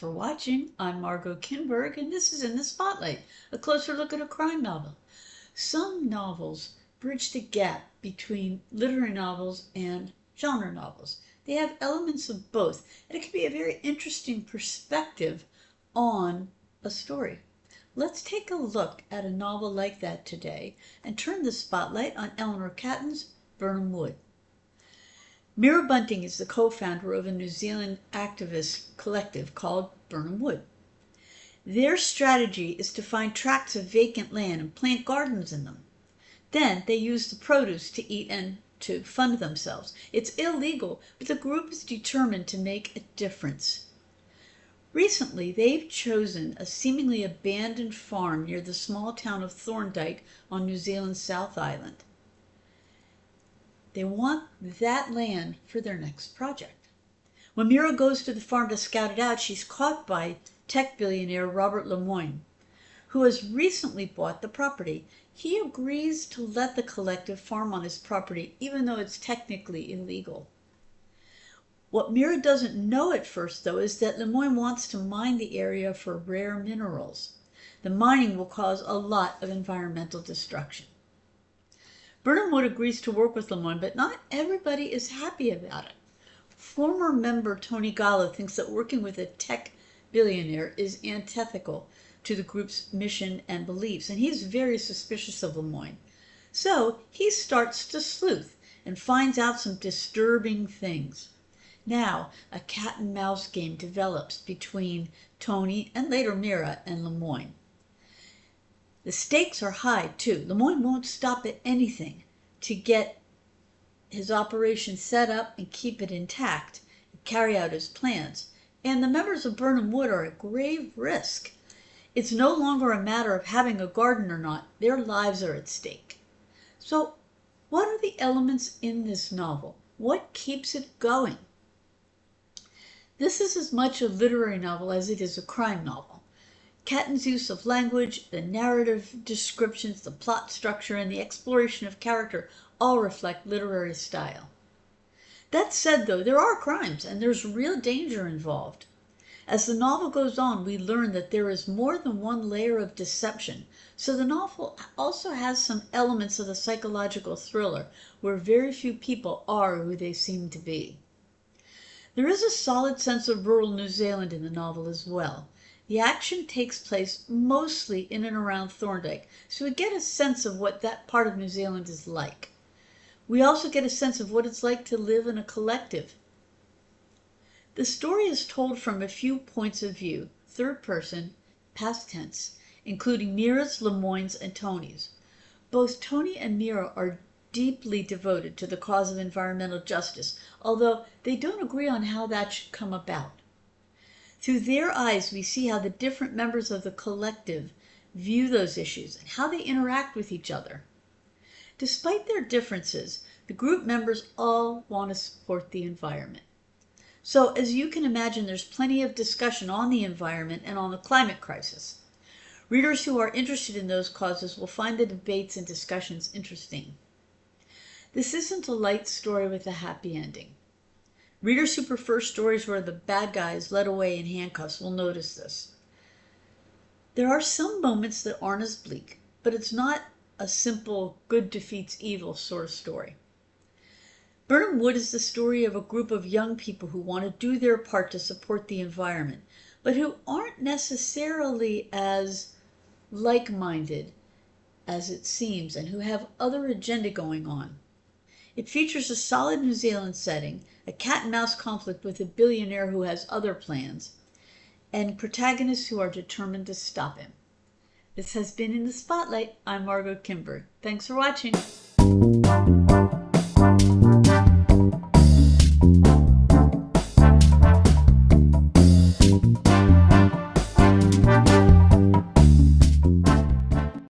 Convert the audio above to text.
for watching. I'm Margot Kinberg, and this is In the Spotlight, a closer look at a crime novel. Some novels bridge the gap between literary novels and genre novels. They have elements of both, and it can be a very interesting perspective on a story. Let's take a look at a novel like that today and turn the spotlight on Eleanor Catton's Birnam Wood. Mira Bunting is the co-founder of a New Zealand activist collective called Birnam Wood. Their strategy is to find tracts of vacant land and plant gardens in them. Then they use the produce to eat and to fund themselves. It's illegal, but the group is determined to make a difference. Recently, they've chosen a seemingly abandoned farm near the small town of Thorndyke on New Zealand's South Island. They want that land for their next project. When Mira goes to the farm to scout it out, she's caught by tech billionaire Robert Lemoyne, who has recently bought the property. He agrees to let the collective farm on his property, even though it's technically illegal. What Mira doesn't know at first, though, is that Lemoyne wants to mine the area for rare minerals. The mining will cause a lot of environmental destruction. Birnam Wood agrees to work with Lemoyne, but not everybody is happy about it. Former member Tony Gallo thinks that working with a tech billionaire is antithetical to the group's mission and beliefs, and he's very suspicious of Lemoyne. So he starts to sleuth and finds out some disturbing things. Now, a cat and mouse game develops between Tony and later Mira and Lemoyne. The stakes are high, too. Lemoyne won't stop at anything to get his operation set up and keep it intact and carry out his plans. And the members of Birnam Wood are at grave risk. It's no longer a matter of having a garden or not. Their lives are at stake. So, what are the elements in this novel? What keeps it going? This is as much a literary novel as it is a crime novel. Catton's use of language, the narrative descriptions, the plot structure, and the exploration of character all reflect literary style. That said, though, there are crimes and there's real danger involved. As the novel goes on, we learn that there is more than one layer of deception, so the novel also has some elements of the psychological thriller, where very few people are who they seem to be. There is a solid sense of rural New Zealand in the novel as well. The action takes place mostly in and around Thorndyke, so we get a sense of what that part of New Zealand is like. We also get a sense of what it's like to live in a collective. The story is told from a few points of view, third person, past tense, including Mira's, Lemoyne's, and Tony's. Both Tony and Mira are deeply devoted to the cause of environmental justice, although they don't agree on how that should come about. Through their eyes, we see how the different members of the collective view those issues and how they interact with each other. Despite their differences, the group members all want to support the environment. So, as you can imagine, there's plenty of discussion on the environment and on the climate crisis. Readers who are interested in those causes will find the debates and discussions interesting. This isn't a light story with a happy ending. Readers who prefer stories where the bad guy is led away in handcuffs will notice this. There are some moments that aren't as bleak, but it's not a simple good defeats evil sort of story. Birnam Wood is the story of a group of young people who want to do their part to support the environment, but who aren't necessarily as like-minded as it seems and who have other agenda going on. It features a solid New Zealand setting, a cat-and-mouse conflict with a billionaire who has other plans, and protagonists who are determined to stop him. This has been In the Spotlight. I'm Margot Kinberg. Thanks for watching.